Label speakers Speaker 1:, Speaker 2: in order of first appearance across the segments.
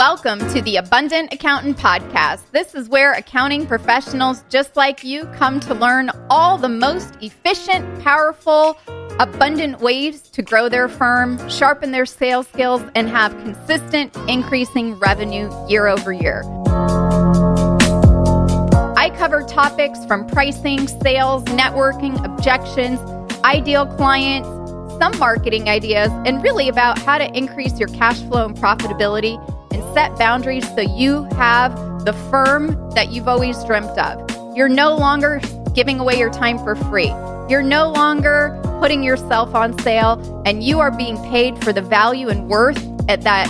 Speaker 1: Welcome to the Abundant Accountant Podcast. This is where accounting professionals just like you come to learn all the most efficient, powerful, abundant ways to grow their firm, sharpen their sales skills, and have consistent, increasing revenue year over year. I cover topics from pricing, sales, networking, objections, ideal clients, some marketing ideas, and really about how to increase your cash flow and profitability and set boundaries so you have the firm that you've always dreamt of. You're no longer giving away your time for free. You're no longer putting yourself on sale, and you are being paid for the value and worth that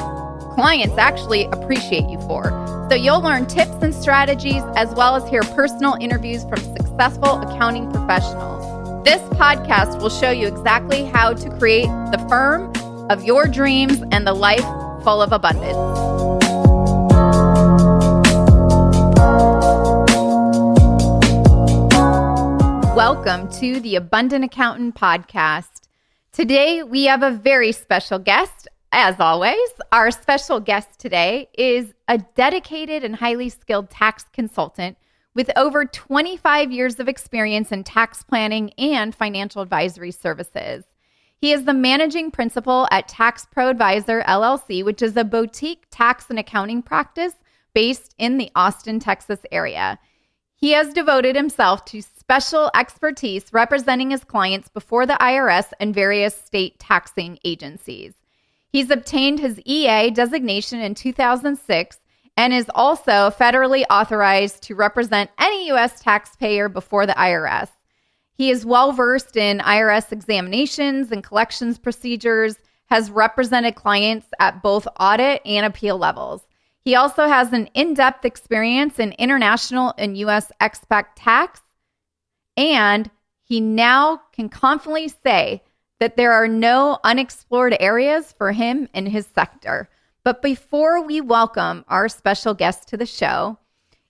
Speaker 1: clients actually appreciate you for. So you'll learn tips and strategies as well as hear personal interviews from successful accounting professionals. This podcast will show you exactly how to create the firm of your dreams and the life full of abundance. Welcome to the Abundant Accountant Podcast. Today, we have a very special guest. As always, our special guest today is a dedicated and highly skilled tax consultant with over 25 years of experience in tax planning and financial advisory services. He is the managing principal at Tax Pro Advisor, LLC, which is a boutique tax and accounting practice based in the Austin, Texas area. He has devoted himself to special expertise representing his clients before the IRS and various state taxing agencies. He's obtained his EA designation in 2006 and is also federally authorized to represent any U.S. taxpayer before the IRS. He is well-versed in IRS examinations and collections procedures, has represented clients at both audit and appeal levels. He also has an in-depth experience in international and U.S. expat tax, and he now can confidently say that there are no unexplored areas for him in his sector. But before we welcome our special guest to the show,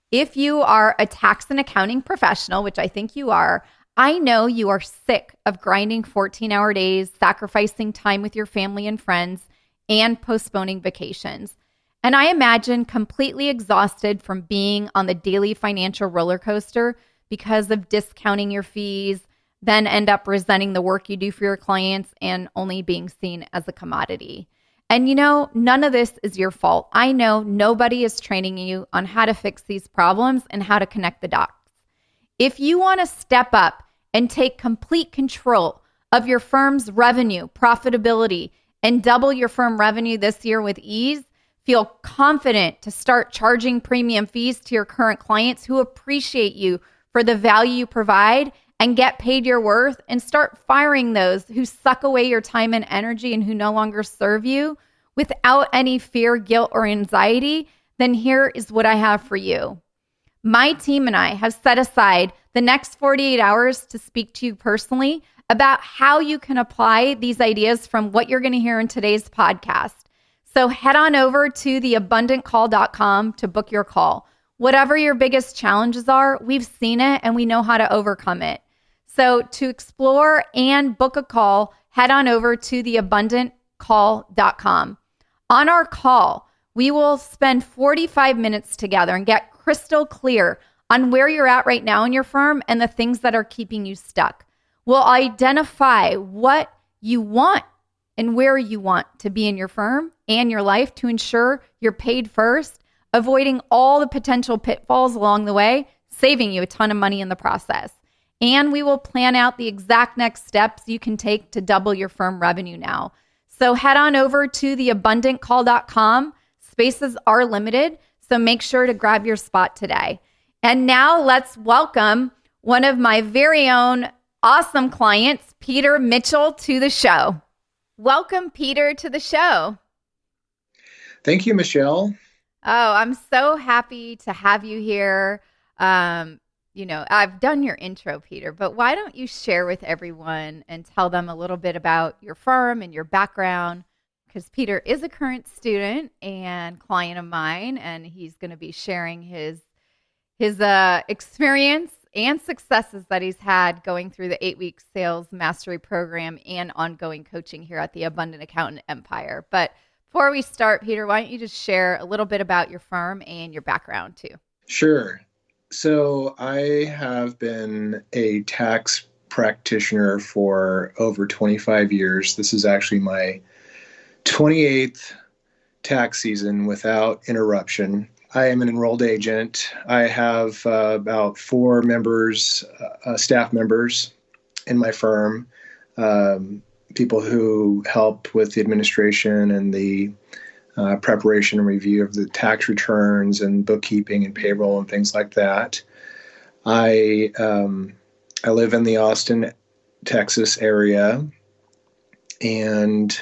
Speaker 1: if you are a tax and accounting professional, which I think you are, I know you are sick of grinding 14-hour days, sacrificing time with your family and friends, and postponing vacations. And I imagine completely exhausted from being on the daily financial roller coaster because of discounting your fees, then end up resenting the work you do for your clients and only being seen as a commodity. And you know, none of this is your fault. I know nobody is training you on how to fix these problems and how to connect the dots. If you want to step up and take complete control of your firm's revenue, profitability, and double your firm revenue this year with ease, feel confident to start charging premium fees to your current clients who appreciate you for the value you provide and get paid your worth, and start firing those who suck away your time and energy and who no longer serve you without any fear, guilt, or anxiety, then here is what I have for you. My team and I have set aside the next 48 hours to speak to you personally about how you can apply these ideas from what you're going to hear in today's podcast. So head on over to theabundantcall.com to book your call. Whatever your biggest challenges are, we've seen it and we know how to overcome it. So to explore and book a call, head on over to theabundantcall.com. On our call, we will spend 45 minutes together and get crystal clear on where you're at right now in your firm and the things that are keeping you stuck. We'll identify what you want and where you want to be in your firm and your life to ensure you're paid first, avoiding all the potential pitfalls along the way, saving you a ton of money in the process. And we will plan out the exact next steps you can take to double your firm revenue now. So head on over to theabundantcall.com. Spaces are limited, so make sure to grab your spot today. And now let's welcome one of my very own awesome clients, Peter Mitchell, to the show. Welcome, Peter, to the show.
Speaker 2: Thank you, Michelle.
Speaker 1: Oh, I'm so happy to have you here. I've done your intro, Peter, but why don't you share with everyone and tell them a little bit about your firm and your background? Because Peter is a current student and client of mine, and he's going to be sharing his experience and successes that he's had going through the 8-week sales mastery program and ongoing coaching here at the Abundant Accountant Empire. But Before we start, Peter, why don't you just share a little bit about your firm and your background too?
Speaker 2: Sure. So I have been a tax practitioner for over 25 years. This is actually my 28th tax season without interruption. I am an enrolled agent. I have about four members, staff members in my firm, people who help with the administration and the preparation and review of the tax returns and bookkeeping and payroll and things like that. I live in the Austin, Texas area, and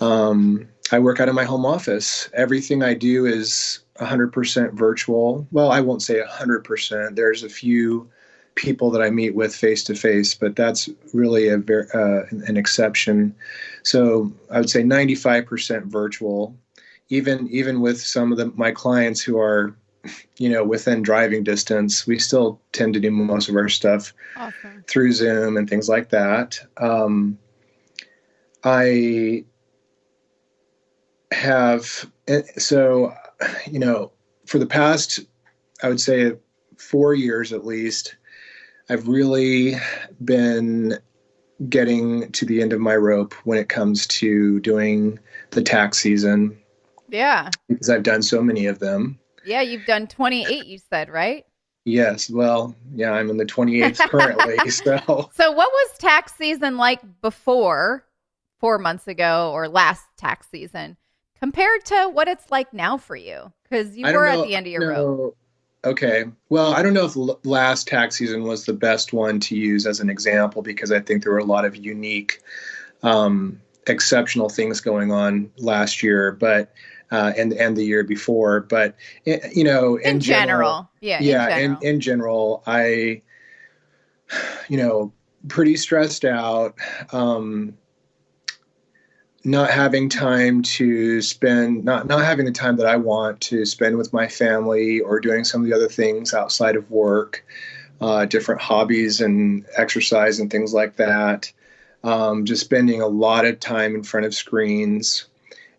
Speaker 2: I work out of my home office. Everything I do is 100% virtual. Well, I won't say 100%. There's a few people that I meet with face to face, but that's really an exception. So I would say 95% virtual. Even with some of my clients who are, within driving distance, we still tend to do most of our stuff through Zoom and things like that. I have, so, for the past, I would say 4 years at least, I've really been getting to the end of my rope when it comes to doing the tax season.
Speaker 1: Yeah.
Speaker 2: Because I've done so many of them.
Speaker 1: Yeah, you've done 28, you said, right?
Speaker 2: Yes. Well, yeah, I'm in the 28th currently.
Speaker 1: So what was tax season like before 4 months ago or last tax season compared to what it's like now for you? Because you were at the end of your rope.
Speaker 2: Okay. Well, I don't know if last tax season was the best one to use as an example, because I think there were a lot of unique, exceptional things going on last year, but and the year before. But in general, in general, I, pretty stressed out. Not having time to spend, not having the time that I want to spend with my family or doing some of the other things outside of work, different hobbies and exercise and things like that. Just spending a lot of time in front of screens,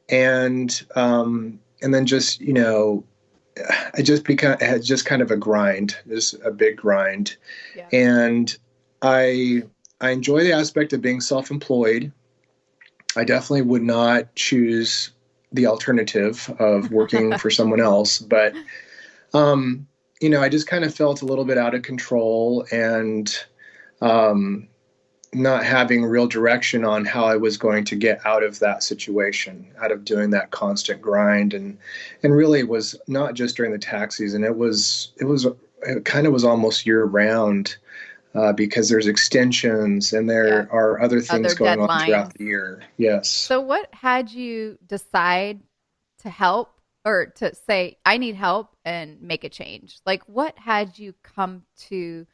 Speaker 2: and then just had just kind of a grind, just a big grind.
Speaker 1: Yeah.
Speaker 2: And I enjoy the aspect of being self-employed. I definitely would not choose the alternative of working for someone else, but I just kind of felt a little bit out of control and not having real direction on how I was going to get out of that situation, out of doing that constant grind. And really it was not just during the tax season. It kind of was almost year round, because there's extensions and there are other things going on throughout the year. Yes.
Speaker 1: So what had you decide to help, or to say, I need help and make a change? Like, what had you come to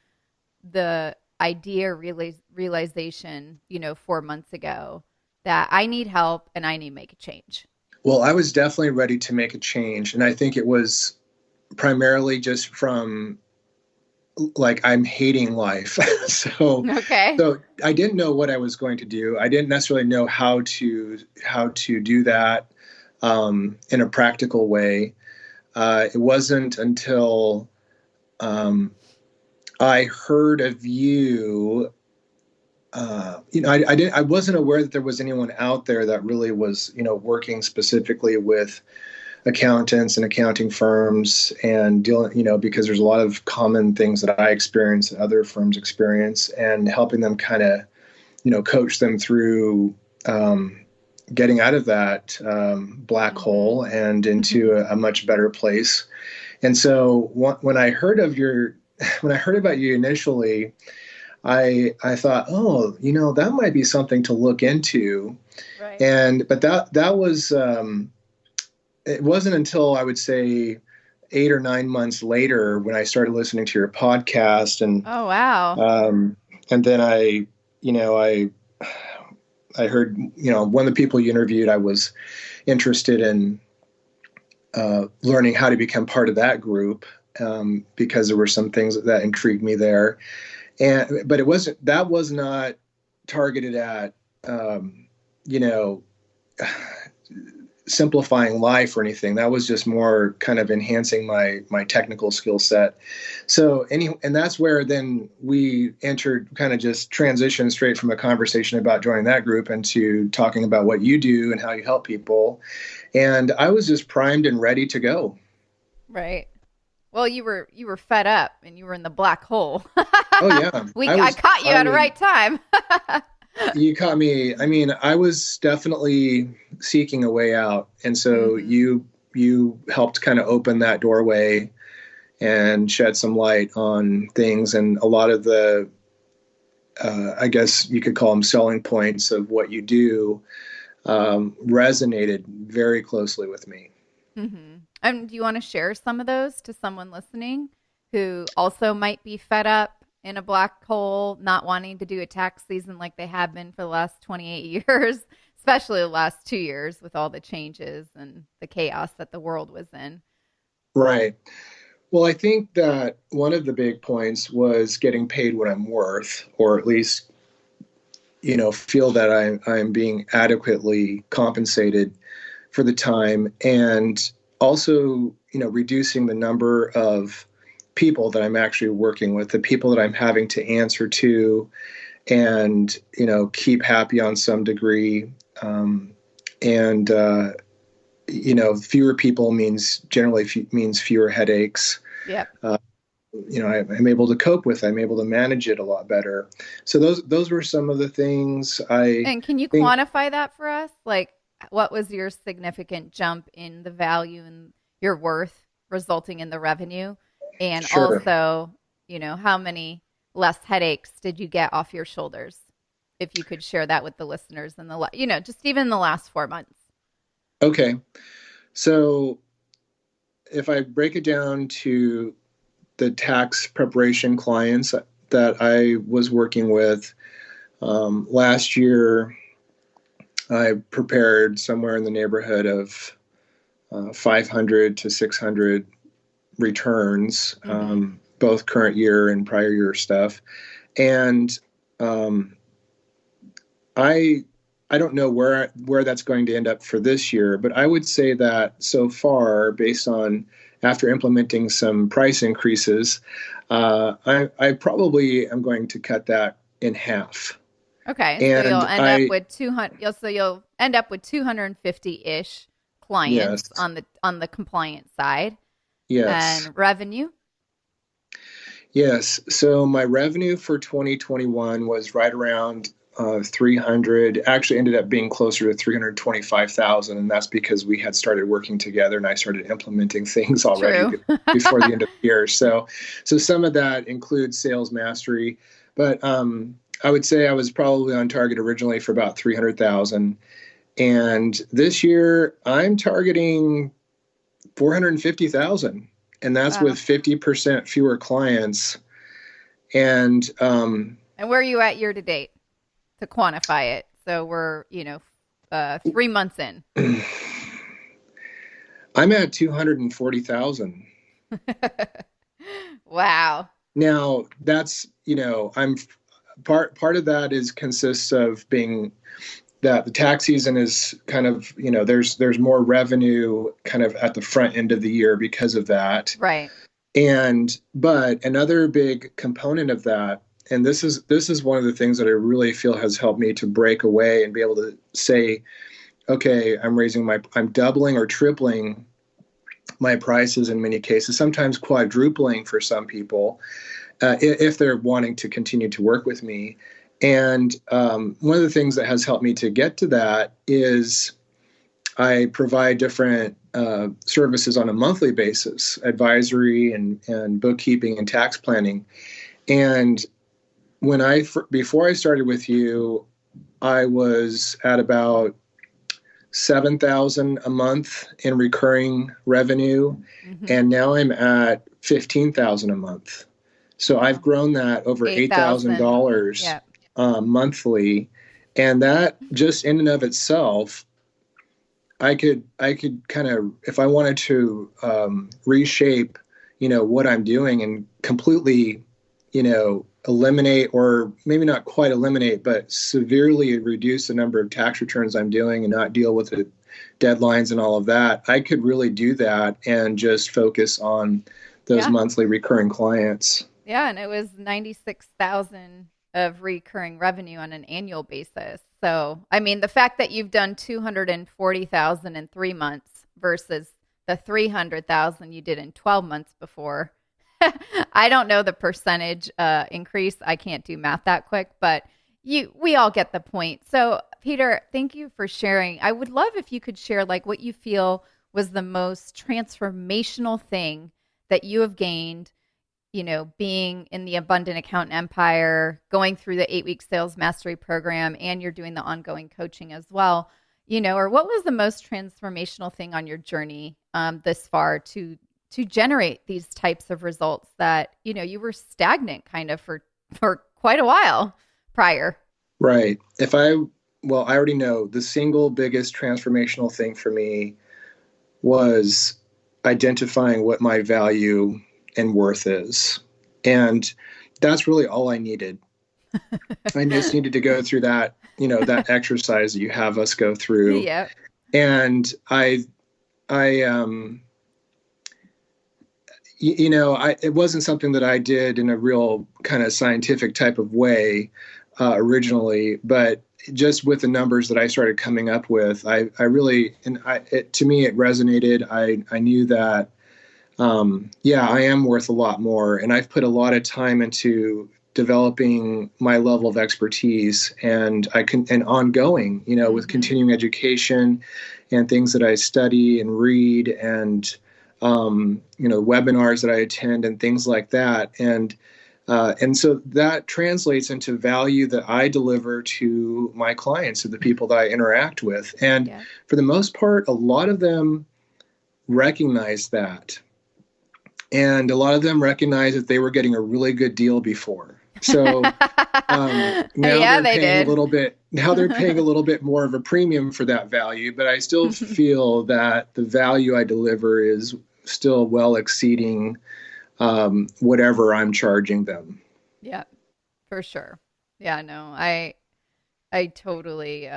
Speaker 1: the idea, realization, 4 months ago, that I need help and I need to make a change?
Speaker 2: Well, I was definitely ready to make a change. And I think it was primarily just from, like, I'm hating life. So I didn't know what I was going to do. I didn't necessarily know how to do that in a practical way. It wasn't until I heard of you. I wasn't aware that there was anyone out there that really was, working specifically with accountants and accounting firms and dealing, because there's a lot of common things that I experience and other firms experience, and helping them kind of, coach them through getting out of that black hole and into a much better place. And so when I heard about you initially, I thought, that might be something to look into. Right. But that was, it wasn't until I would say 8 or 9 months later when I started listening to your podcast. And
Speaker 1: oh, wow.
Speaker 2: And then I heard, one of the people you interviewed, I was interested in learning how to become part of that group, because there were some things that intrigued me there. But that was not targeted at, simplifying life or anything. That was just more kind of enhancing my technical skill set. And that's where then we entered, kind of just transitioned straight from a conversation about joining that group into talking about what you do and how you help people. And I was just primed and ready to go.
Speaker 1: Right. Well, you were fed up and you were in the black hole.
Speaker 2: Oh yeah.
Speaker 1: I caught you at the right time.
Speaker 2: You caught me. I mean, I was definitely seeking a way out. And so you helped kind of open that doorway and shed some light on things, and a lot of the I guess you could call them selling points of what you do resonated very closely with me.
Speaker 1: Mm-hmm. And do you want to share some of those to someone listening who also might be fed up in a black hole, not wanting to do a tax season like they have been for the last 28 years, especially the last 2 years with all the changes and the chaos that the world was in?
Speaker 2: Right. Well, I think that one of the big points was getting paid what I'm worth, or at least, feel that I'm being adequately compensated for the time, and also, reducing the number of people that I'm actually working with, the people that I'm having to answer to, and, keep happy on some degree. And fewer people generally means fewer headaches.
Speaker 1: Yep.
Speaker 2: I'm able to cope with. I'm able to manage it a lot better. So those were some of the things
Speaker 1: And can you quantify that for us? Like, what was your significant jump in the value and your worth resulting in the revenue? And
Speaker 2: Sure.
Speaker 1: also, how many less headaches did you get off your shoulders? If you could share that with the listeners in just even the last 4 months.
Speaker 2: Okay. So if I break it down to the tax preparation clients that I was working with, last year, I prepared somewhere in the neighborhood of 500 to 600 returns, both current year and prior year stuff. And I don't know where that's going to end up for this year, but I would say that so far, based on after implementing some price increases, I probably am going to cut that in half.
Speaker 1: Okay, so you'll end up with 200. So you'll end up with 250-ish clients. Yes. on the compliance side.
Speaker 2: Yes.
Speaker 1: And revenue.
Speaker 2: Yes. So my revenue for 2021 was right around 300. Actually ended up being closer to 325,000, and that's because we had started working together and I started implementing things already before the end of the year. So some of that includes sales mastery, but I would say I was probably on target originally for about 300,000, and this year I'm targeting 450,000, and that's with 50% fewer clients. And
Speaker 1: where are you at year to date to quantify it? So we're 3 months in.
Speaker 2: I'm at 240,000.
Speaker 1: Wow.
Speaker 2: Now that's I'm part of that consists of being that the tax season is kind of there's more revenue kind of at the front end of the year because of that.
Speaker 1: Right.
Speaker 2: But another big component of that, and this is one of the things that I really feel has helped me to break away and be able to say, okay, I'm doubling or tripling my prices in many cases, sometimes quadrupling for some people, if they're wanting to continue to work with me. And one of the things that has helped me to get to that is I provide different services on a monthly basis, advisory and bookkeeping and tax planning. And before I started with you, I was at about 7,000 a month in recurring revenue, and now I'm at 15,000 a month. So I've grown that over $8,000 monthly, and that just in and of itself, I could kind of, if I wanted to reshape, what I'm doing and completely, eliminate, or maybe not quite eliminate, but severely reduce the number of tax returns I'm doing and not deal with it deadlines and all of that, I could really do that and just focus on those
Speaker 1: Yeah.
Speaker 2: monthly recurring clients.
Speaker 1: Yeah, and it was 96,000 of recurring revenue on an annual basis. So, I mean, the fact that you've done 240,000 in 3 months versus the 300,000 you did in 12 months before. I don't know the percentage increase. I can't do math that quick, but we all get the point. So, Peter, thank you for sharing. I would love if you could share like what you feel was the most transformational thing that you have gained, being in the Abundant Accountant Empire, going through the 8-week sales mastery program, and you're doing the ongoing coaching as well, or what was the most transformational thing on your journey this far to generate these types of results that, you were stagnant kind of for quite a while prior.
Speaker 2: Right. Well, I already know the single biggest transformational thing for me was identifying what my value and worth is. And that's really all I needed. I just needed to go through that, that exercise that you have us go through.
Speaker 1: Yeah.
Speaker 2: And it wasn't something that I did in a real kind of scientific type of way originally, but just with the numbers that I started coming up with, I really, to me, it resonated. I knew that, I am worth a lot more. And I've put a lot of time into developing my level of expertise and ongoing, with continuing education and things that I study and read and, webinars that I attend and things like that. And so that translates into value that I deliver to my clients, to the people that I interact with. And for the most part, a lot of them recognize that. And a lot of them recognize that they were getting a really good deal before. So now they're paying a little bit. Now they're paying a little bit more of a premium for that value. But I still feel that the value I deliver is still well exceeding whatever I'm charging them.
Speaker 1: Yeah, for sure. Yeah, no, I totally,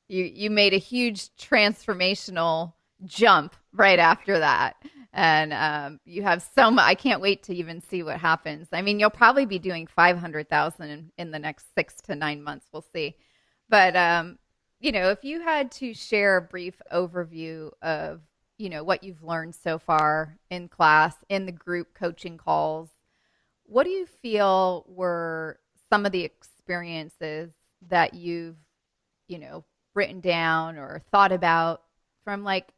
Speaker 1: you made a huge transformational jump right after that. And you have so much, I can't wait to even see what happens. I mean, you'll probably be doing 500,000 in the next 6 to 9 months. We'll see. But, if you had to share a brief overview of, what you've learned so far in class, in the group coaching calls, what do you feel were some of the experiences that you've, written down or thought about from like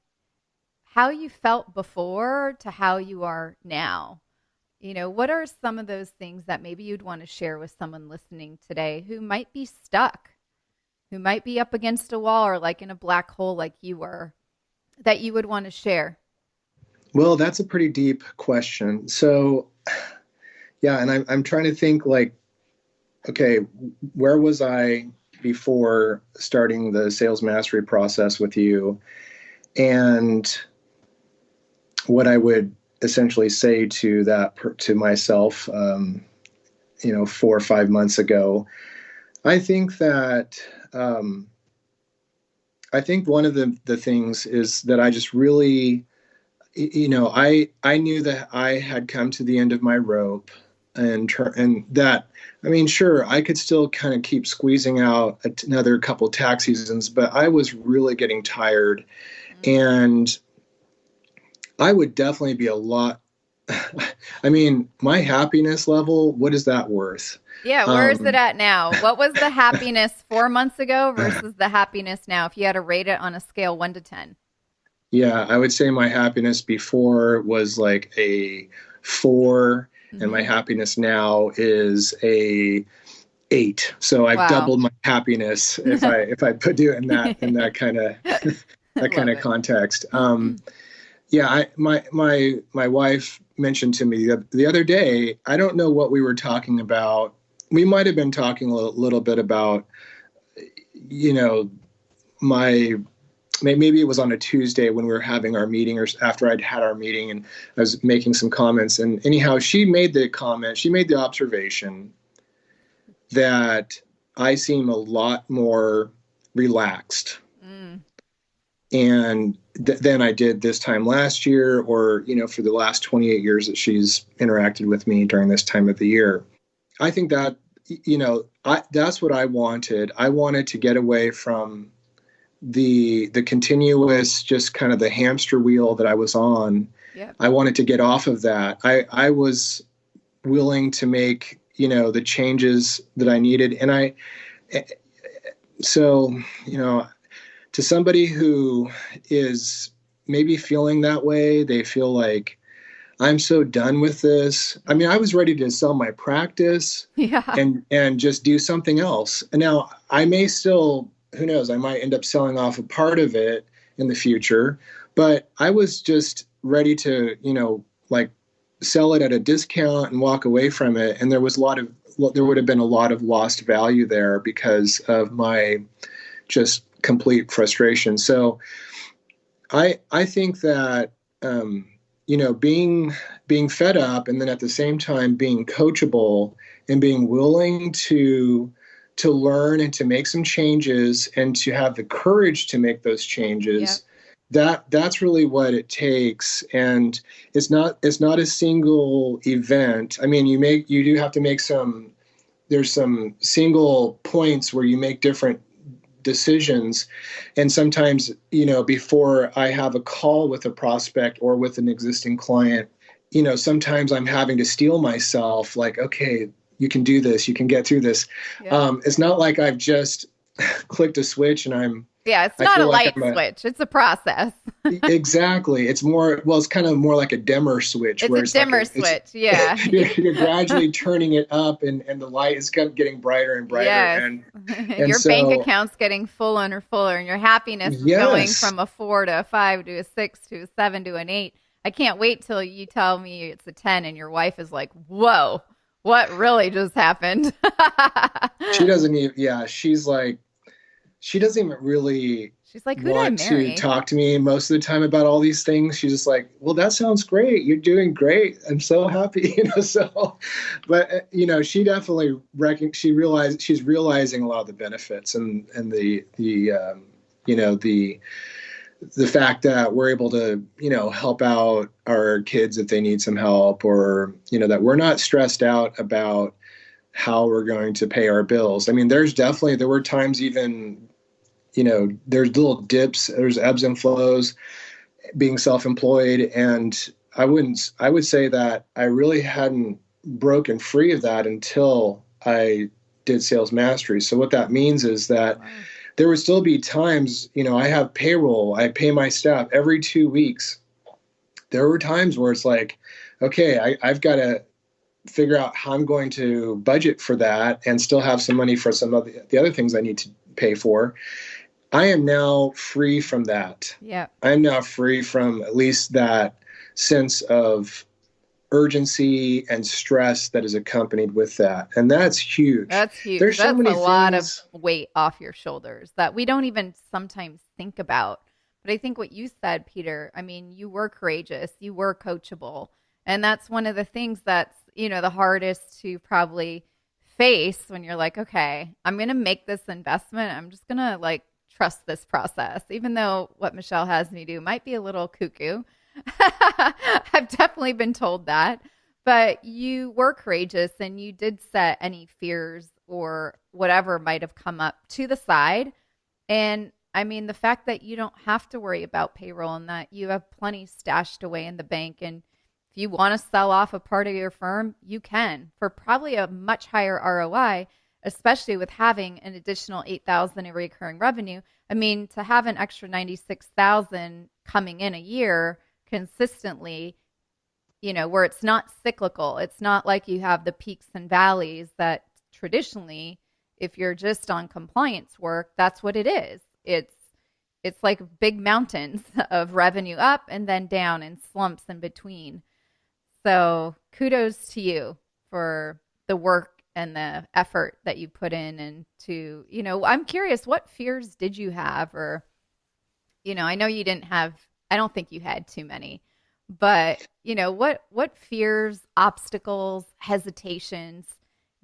Speaker 1: how you felt before to how you are now? What are some of those things that maybe you'd want to share with someone listening today who might be stuck, who might be up against a wall or like in a black hole like you were, that you would want to share?
Speaker 2: Well, that's a pretty deep question. So, and I'm trying to think like, okay, where was I before starting the sales mastery process with you? And what I would essentially say to myself, 4 or 5 months ago, I think that, I think one of the things is that I just really, I knew that I had come to the end of my rope and that, I mean, sure, I could still kind of keep squeezing out another couple tax seasons, but I was really getting tired. And I would definitely be a lot. I mean, my happiness level, what is that worth?
Speaker 1: Yeah, where is it at now? What was the happiness 4 months ago versus the happiness now, if you had to rate it on a scale 1 to 10?
Speaker 2: Yeah, I would say my happiness before was like a 4, and my happiness now is a 8. So I've doubled my happiness if I put it in that kind of context. My wife mentioned to me the other day, I don't know what we were talking about. We might have been talking a little bit about, maybe it was on a Tuesday when we were having our meeting or after I'd had our meeting, and I was making some comments. And anyhow, she made the observation that I seem a lot more relaxed. and then I did this time last year, or, for the last 28 years that she's interacted with me during this time of the year. I think that, that's what I wanted. I wanted to get away from the continuous, just kind of the hamster wheel that I was on.
Speaker 1: Yeah.
Speaker 2: I wanted to get off of that. I was willing to make, the changes that I needed. And so, to somebody who is maybe feeling that way, they feel like, I'm so done with this. I mean, I was ready to sell my practice
Speaker 1: Yeah.
Speaker 2: and just do something else. And now I may still, who knows, I might end up selling off a part of it in the future, but I was just ready to, like sell it at a discount and walk away from it. And there would have been a lot of lost value there because of my just complete frustration. So I think that, being fed up, and then at the same time being coachable and being willing to learn and to make some changes and to have the courage to make those changes. That's really what it takes. And it's not a single event. I mean, you do have to make there's some single points where you make different decisions. And sometimes, before I have a call with a prospect or with an existing client, sometimes I'm having to steel myself, like, okay, you can do this, you can get through this.
Speaker 1: Yeah.
Speaker 2: It's not like I've just clicked a switch and
Speaker 1: It's not a light switch. It's a process.
Speaker 2: Exactly. It's kind of more like a dimmer switch.
Speaker 1: It's a dimmer switch. Yeah.
Speaker 2: You're gradually turning it up, and the light is getting brighter and brighter.
Speaker 1: Yes.
Speaker 2: And
Speaker 1: your bank account's getting fuller and fuller, and your happiness is going from a 4 to a 5 to a 6 to a 7 to an 8. I can't wait till you tell me it's a 10 and your wife is like, whoa, what really just happened?
Speaker 2: She doesn't even, she's like, she doesn't even really
Speaker 1: She's like, who
Speaker 2: want
Speaker 1: did I marry?
Speaker 2: to talk to me most of the time about all these things. She's just like, well, that sounds great. You're doing great. I'm so happy, but she definitely she's realizing a lot of the benefits and the fact that we're able to, help out our kids if they need some help, or, that we're not stressed out about how we're going to pay our bills. I mean, there were times even, there's little dips, there's ebbs and flows being self-employed. And I would say that I really hadn't broken free of that until I did sales mastery. So what that means is that there would still be times, I have payroll, I pay my staff every 2 weeks. There were times where it's like, okay, I've got to figure out how I'm going to budget for that and still have some money for some of the other things I need to pay for. I am now free from that.
Speaker 1: Yeah.
Speaker 2: I'm now free from at least that sense of urgency and stress that is accompanied with that. And that's huge.
Speaker 1: That's huge.
Speaker 2: There's
Speaker 1: that's
Speaker 2: so many
Speaker 1: a lot of
Speaker 2: things
Speaker 1: weight off your shoulders that we don't even sometimes think about. But I think what you said, Peter, I mean, you were courageous, you were coachable. And that's one of the things that's, the hardest to probably face when you're like, okay, I'm going to make this investment. I'm just going to trust this process, even though what Michelle has me do might be a little cuckoo. I've definitely been told that, but you were courageous and you did set any fears or whatever might have come up to the side. And I mean, the fact that you don't have to worry about payroll and that you have plenty stashed away in the bank, and if you want to sell off a part of your firm, you can for probably a much higher ROI, especially with having an additional $8,000 in recurring revenue. I mean, to have an extra $96,000 coming in a year consistently, where it's not cyclical. It's not like you have the peaks and valleys that traditionally, if you're just on compliance work, that's what it is. It's like big mountains of revenue up and then down and slumps in between. So kudos to you for the work and the effort that you put in. And to, I'm curious, what fears did you have? Or, I know you didn't have, I don't think you had too many, but, what fears, obstacles, hesitations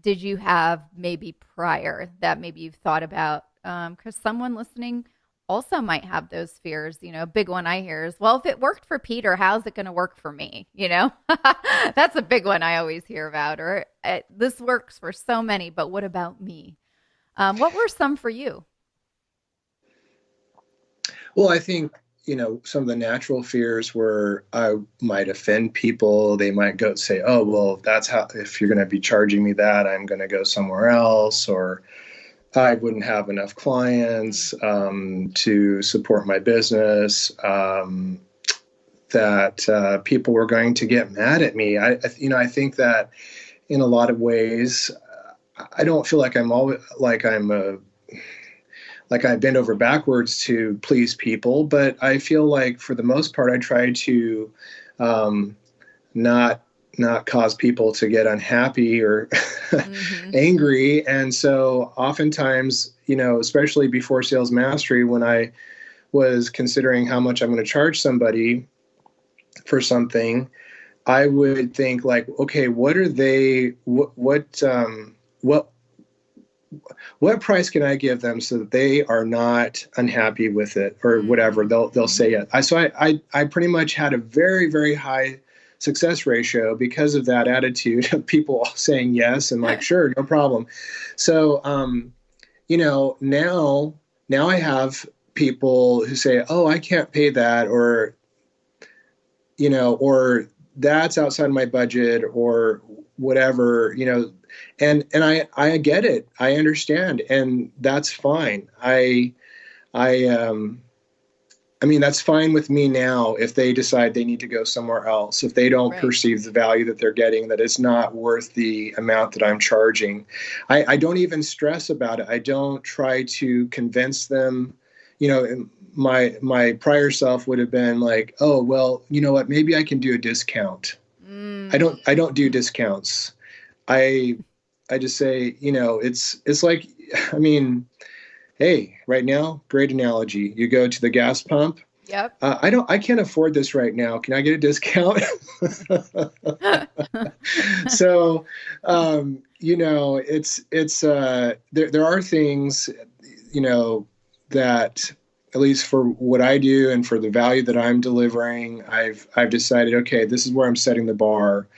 Speaker 1: did you have maybe prior that maybe you've thought about? Because someone listening also might have those fears. A big one I hear is, well, if it worked for Peter, how's it going to work for me? That's a big one I always hear about. Or this works for so many, but what about me? What were some for you?
Speaker 2: Well, I think, some of the natural fears were I might offend people. They might go say, oh, well, if you're going to be charging me that, I'm going to go somewhere else, or I wouldn't have enough clients to support my business, that people were going to get mad at me. I think that in a lot of ways, I don't feel like I bend over backwards to please people, but I feel like for the most part, I try to not cause people to get unhappy or angry. And so oftentimes, especially before Sales Mastery, when I was considering how much I'm going to charge somebody for something, I would think like, okay, what price can I give them so that they are not unhappy with it or whatever? They'll say it. So I pretty much had a very, very high success ratio because of that attitude of people saying yes and like, sure, no problem. So, now I have people who say, oh, I can't pay that, or that's outside my budget or whatever, and I get it. I understand. And that's fine. I mean, that's fine with me now if they decide they need to go somewhere else, if they don't perceive the value that they're getting, that it's not worth the amount that I'm charging. I don't even stress about it. I don't try to convince them. My prior self would have been like, oh, well, you know what, maybe I can do a discount. I don't do discounts. I just say, it's like, I mean, hey, right now, great analogy. You go to the gas pump.
Speaker 1: Yep.
Speaker 2: I can't afford this right now. Can I get a discount? So, there are things, that at least for what I do and for the value that I'm delivering, I've decided, okay, this is where I'm setting the bar,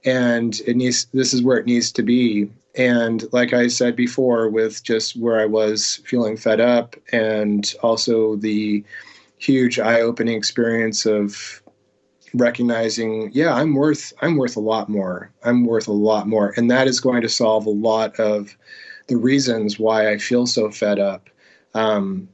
Speaker 2: and this is where it needs to be. And like I said before, with just where I was feeling fed up, and also the huge eye-opening experience of recognizing, yeah, I'm worth a lot more. I'm worth a lot more. And that is going to solve a lot of the reasons why I feel so fed up. And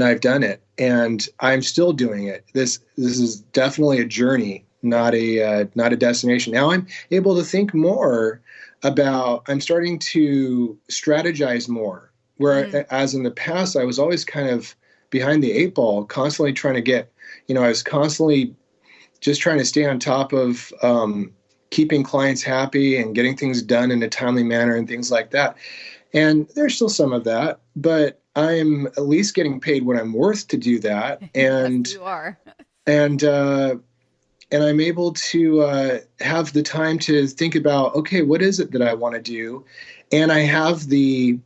Speaker 2: I've done it, and I'm still doing it. This is definitely a journey, not a destination. Now I'm able to think more about, I'm starting to strategize more, as in the past, I was always kind of behind the eight ball, constantly trying to get, I was constantly just trying to stay on top of keeping clients happy and getting things done in a timely manner and things like that. And there's still some of that, but I'm at least getting paid what I'm worth to do that. And
Speaker 1: yes, you are.
Speaker 2: And I'm able to have the time to think about, okay, what is it that I want to do? And I have the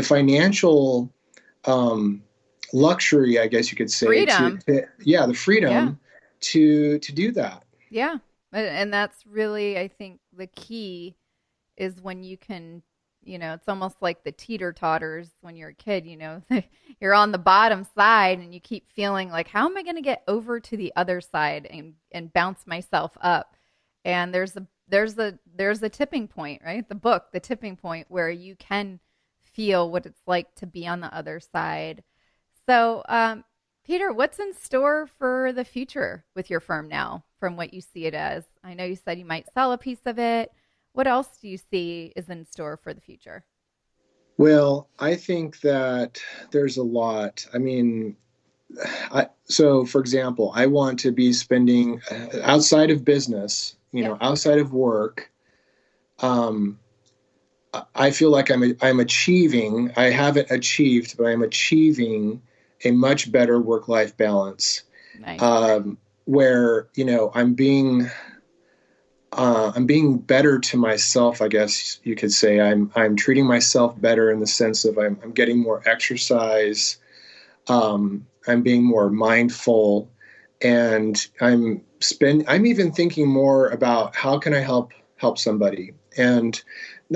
Speaker 2: financial luxury, I guess you could say.
Speaker 1: Freedom.
Speaker 2: The freedom to do that.
Speaker 1: Yeah. And that's really, I think, the key is when you can, it's almost like the teeter-totters when you're a kid, you're on the bottom side and you keep feeling like, how am I going to get over to the other side and bounce myself up? And there's a tipping point, right? The book, The Tipping Point, where you can feel what it's like to be on the other side. So, Peter, what's in store for the future with your firm now, from what you see it as? I know you said you might sell a piece of it. What else do you see is in store for the future?
Speaker 2: Well, I think that there's a lot. I mean, so for example, I want to be spending outside of business, outside of work. I feel like I'm achieving. I haven't achieved, but I'm achieving a much better work-life balance.
Speaker 1: Nice.
Speaker 2: Where I'm being better to myself, I guess you could say. I'm treating myself better in the sense of I'm getting more exercise. I'm being more mindful, and I'm even thinking more about how can I help somebody. And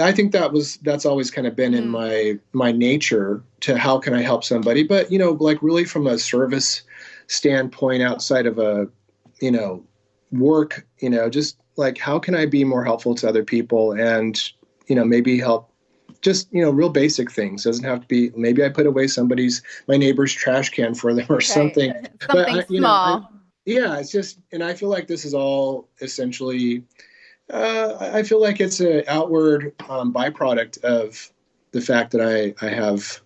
Speaker 2: I think that's always kind of been in
Speaker 1: Mm,
Speaker 2: my nature, to how can I help somebody, but like really from a service standpoint, outside of a you know work, just like how can I be more helpful to other people, and maybe help, just real basic things. Doesn't have to be, maybe I put away my neighbor's trash can for them or
Speaker 1: right.
Speaker 2: something. But
Speaker 1: Something small.
Speaker 2: yeah, it's just, and I feel like this is all essentially, I feel like it's an outward byproduct of the fact that I have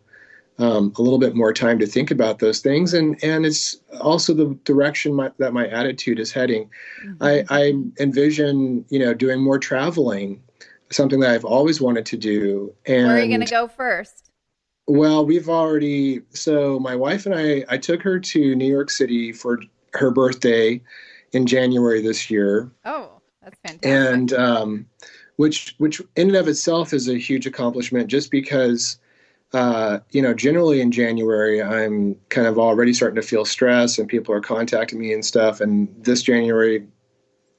Speaker 2: a little bit more time to think about those things, and it's also the direction that my attitude is heading.
Speaker 1: Hmm.
Speaker 2: I envision doing more traveling, something that I've always wanted to do.
Speaker 1: Where are you going to
Speaker 2: And
Speaker 1: go first?
Speaker 2: well, so my wife and I took her to New York City for her birthday in January this year,
Speaker 1: Oh, that's fantastic.
Speaker 2: and which in and of itself is a huge accomplishment, just because generally in January, I'm kind of already starting to feel stress, and people are contacting me and stuff. And this January,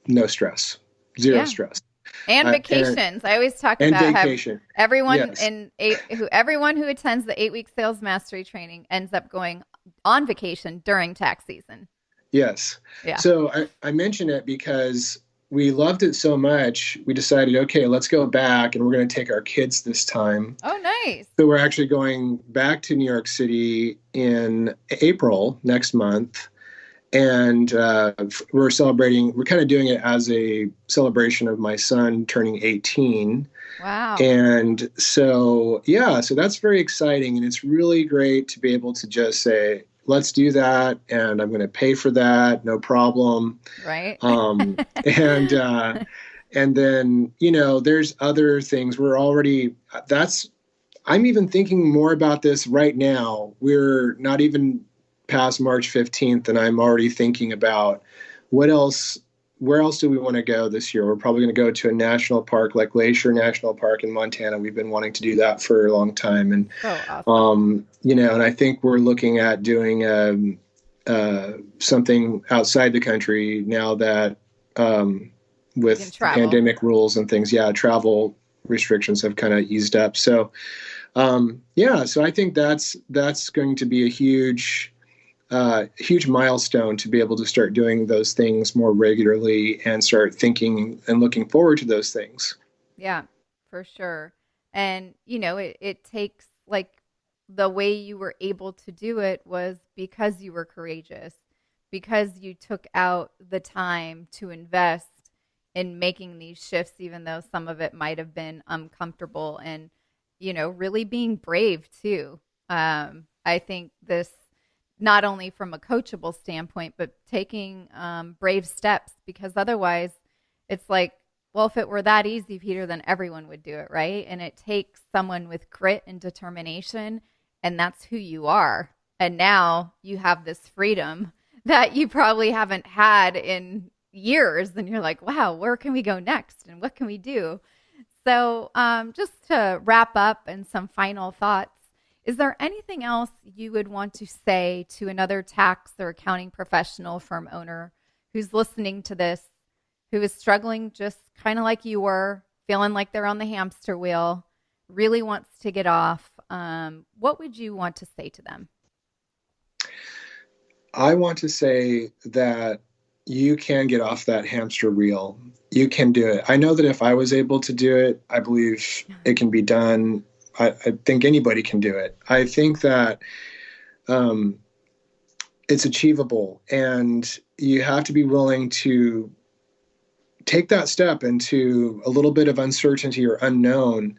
Speaker 2: no stress, zero
Speaker 1: Yeah.
Speaker 2: stress,
Speaker 1: And
Speaker 2: and
Speaker 1: vacations. I always talk about how
Speaker 2: vacation.
Speaker 1: everyone
Speaker 2: Yes,
Speaker 1: everyone who attends the 8-week sales mastery training ends up going on vacation during tax season.
Speaker 2: yes.
Speaker 1: Yeah.
Speaker 2: So I mention it because we loved it so much. We decided, okay, let's go back, and we're going to take our kids this time.
Speaker 1: Oh, nice.
Speaker 2: So we're actually going back to New York City in April next month, and we're kind of doing it as a celebration of my son turning 18.
Speaker 1: Wow.
Speaker 2: And so yeah, so that's very exciting, and it's really great to be able to just say, let's do that, and I'm going to pay for that, no problem.
Speaker 1: Right.
Speaker 2: And and then there's other things we're already, that's I'm even thinking more about this right now. We're not even past March 15th, and I'm already thinking about what else, where else do we want to go this year? We're probably going to go to a national park like Glacier National Park in Montana. We've been wanting to do that for a long time. And,
Speaker 1: So awesome.
Speaker 2: and I think we're looking at doing something outside the country now that,
Speaker 1: You can
Speaker 2: with the
Speaker 1: travel.
Speaker 2: pandemic rules and things, yeah, travel restrictions have kind of eased up. So, yeah, so I think that's going to be a huge milestone, to be able to start doing those things more regularly and start thinking and looking forward to those things.
Speaker 1: Yeah, for sure. And, it takes like the way you were able to do it was because you were courageous, because you took out the time to invest in making these shifts, even though some of it might have been uncomfortable, and, really being brave too. I think this, not only from a coachable standpoint, but taking brave steps, because otherwise it's like, well, if it were that easy, Peter, then everyone would do it, right? And it takes someone with grit and determination, and that's who you are. And now you have this freedom that you probably haven't had in years. And you're like, wow, where can we go next? And what can we do? So, just to wrap up and some final thoughts, is there anything else you would want to say to another tax or accounting professional, firm owner who's listening to this, who is struggling just kind of like you were, feeling like they're on the hamster wheel, really wants to get off? What would you want to say to them?
Speaker 2: I want to say that you can get off that hamster wheel. You can do it. I know that if I was able to do it, I believe it can be done. I think anybody can do it. I think that um, it's achievable, and you have to be willing to take that step into a little bit of uncertainty or unknown.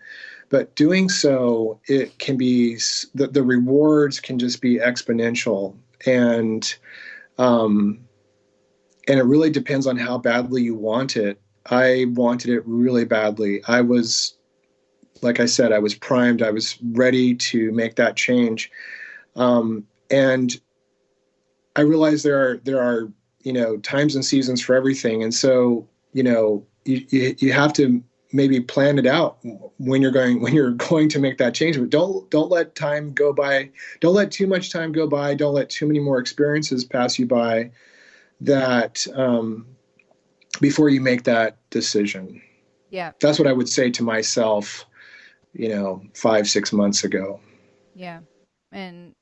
Speaker 2: But doing so, it can be, the rewards can just be exponential. And um, and it really depends on how badly you want it. I wanted it really badly. Like I said, I was primed. I was ready to make that change. And I realized there are times and seasons for everything. And so you have to maybe plan it out when you're going to make that change. But don't let time go by. Don't let too much time go by. Don't let too many more experiences pass you by that before you make that decision.
Speaker 1: Yeah.
Speaker 2: That's what I would say to myself, 5-6 months ago.
Speaker 1: Yeah. And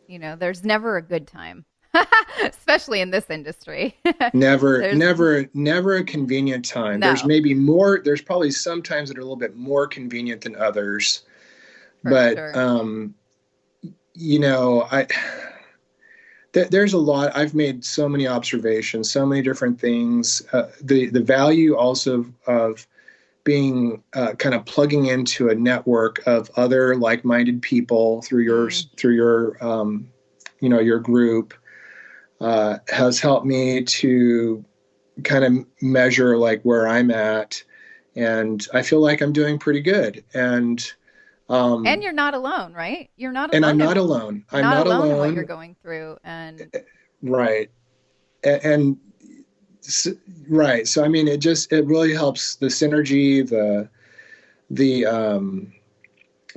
Speaker 1: there's never a good time, especially in this industry.
Speaker 2: Never a convenient time.
Speaker 1: No.
Speaker 2: There's probably some times that are a little bit more convenient than others.
Speaker 1: For sure.
Speaker 2: There's a lot. I've made so many observations, so many different things. The value also of being kind of plugging into a network of other like-minded people through your group has helped me to kind of measure like where I'm at, and I feel like I'm doing pretty good. And
Speaker 1: you're not alone, right? You're not alone.
Speaker 2: And I'm not alone.
Speaker 1: I'm not alone in what you're going through. And
Speaker 2: right. And right. So, I mean, it really helps the synergy, the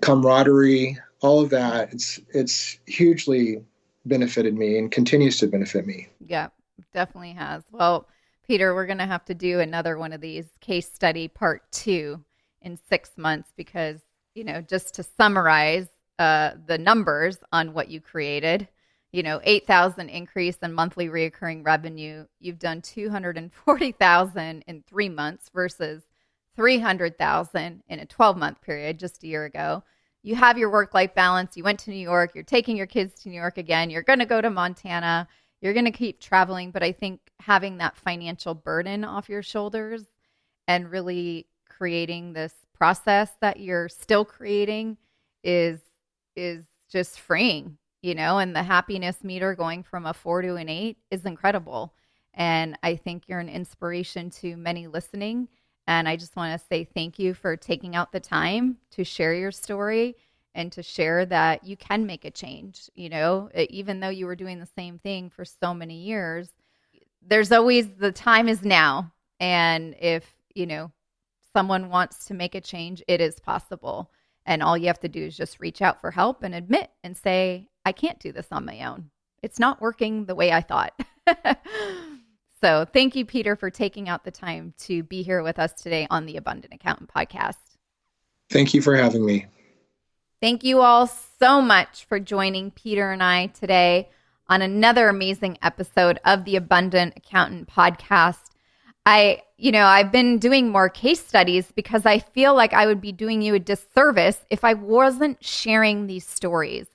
Speaker 2: camaraderie, all of that. It's hugely benefited me and continues to benefit me.
Speaker 1: Yeah, definitely has. Well, Peter, we're going to have to do another one of these case study part 2 in 6 months because, just to summarize the numbers on what you created, 8,000 increase in monthly reoccurring revenue. You've done 240,000 in 3 months versus 300,000 in a 12-month period just a year ago. You have your work-life balance. You went to New York. You're taking your kids to New York again. You're going to go to Montana. You're going to keep traveling. But I think having that financial burden off your shoulders and really creating this process that you're still creating is just freeing, and the happiness meter going from a 4 to an 8 is incredible. And I think you're an inspiration to many listening. And I just want to say thank you for taking out the time to share your story and to share that you can make a change. Even though you were doing the same thing for so many years, there's always the time is now. And if, someone wants to make a change, it is possible. And all you have to do is just reach out for help and admit and say, I can't do this on my own. It's not working the way I thought. So thank you, Peter, for taking out the time to be here with us today on the Abundant Accountant Podcast.
Speaker 2: Thank you for having me.
Speaker 1: Thank you all so much for joining Peter and I today on another amazing episode of the Abundant Accountant Podcast. I've been doing more case studies because I feel like I would be doing you a disservice if I wasn't sharing these stories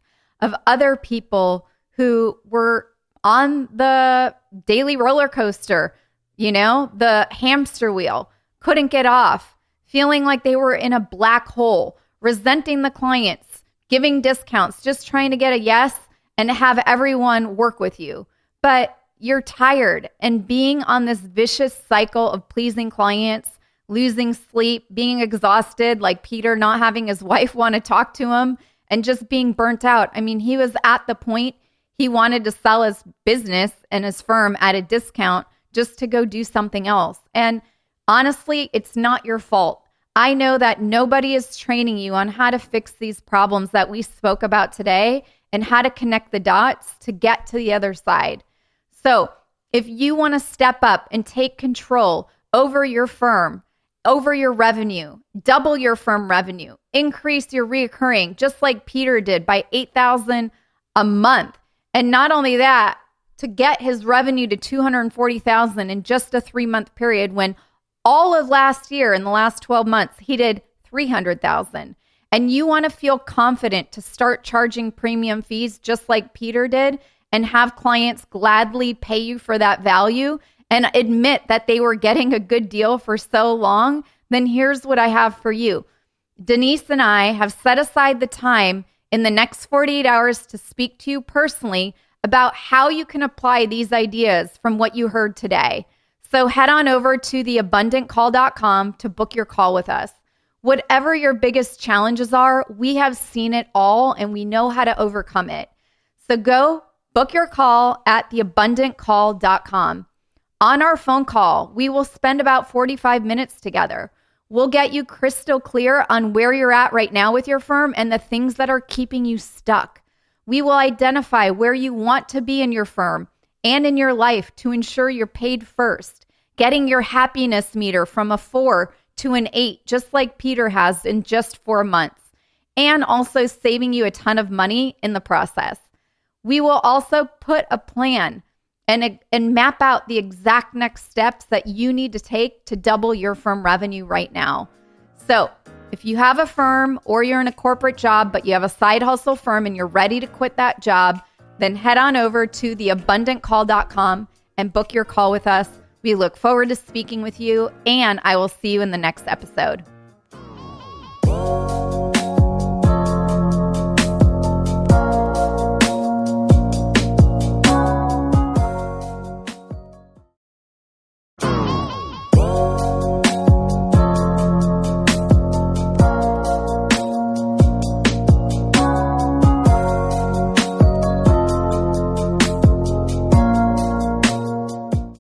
Speaker 1: of other people who were on the daily roller coaster, the hamster wheel, couldn't get off, feeling like they were in a black hole, resenting the clients, giving discounts, just trying to get a yes and have everyone work with you. But you're tired and being on this vicious cycle of pleasing clients, losing sleep, being exhausted, like Peter not having his wife want to talk to him and just being burnt out. I mean, he was at the point he wanted to sell his business and his firm at a discount just to go do something else. And honestly, it's not your fault. I know that nobody is training you on how to fix these problems that we spoke about today and how to connect the dots to get to the other side. So if you want to step up and take control over your firm, over your revenue, double your firm revenue, increase your reoccurring, just like Peter did by 8,000 a month. And not only that, to get his revenue to 240,000 in just a 3-month period when all of last year, in the last 12 months, he did 300,000. And you want to feel confident to start charging premium fees just like Peter did and have clients gladly pay you for that value and admit that they were getting a good deal for so long, then here's what I have for you. Denise and I have set aside the time in the next 48 hours to speak to you personally about how you can apply these ideas from what you heard today. So head on over to theabundantcall.com to book your call with us. Whatever your biggest challenges are, we have seen it all and we know how to overcome it. So go book your call at theabundantcall.com. On our phone call, we will spend about 45 minutes together. We'll get you crystal clear on where you're at right now with your firm and the things that are keeping you stuck. We will identify where you want to be in your firm and in your life to ensure you're paid first, getting your happiness meter from a 4 to an 8, just like Peter has in just 4 months, and also saving you a ton of money in the process. We will also put a plan and map out the exact next steps that you need to take to double your firm revenue right now. So if you have a firm or you're in a corporate job, but you have a side hustle firm and you're ready to quit that job, then head on over to theabundantcall.com and book your call with us. We look forward to speaking with you, and I will see you in the next episode.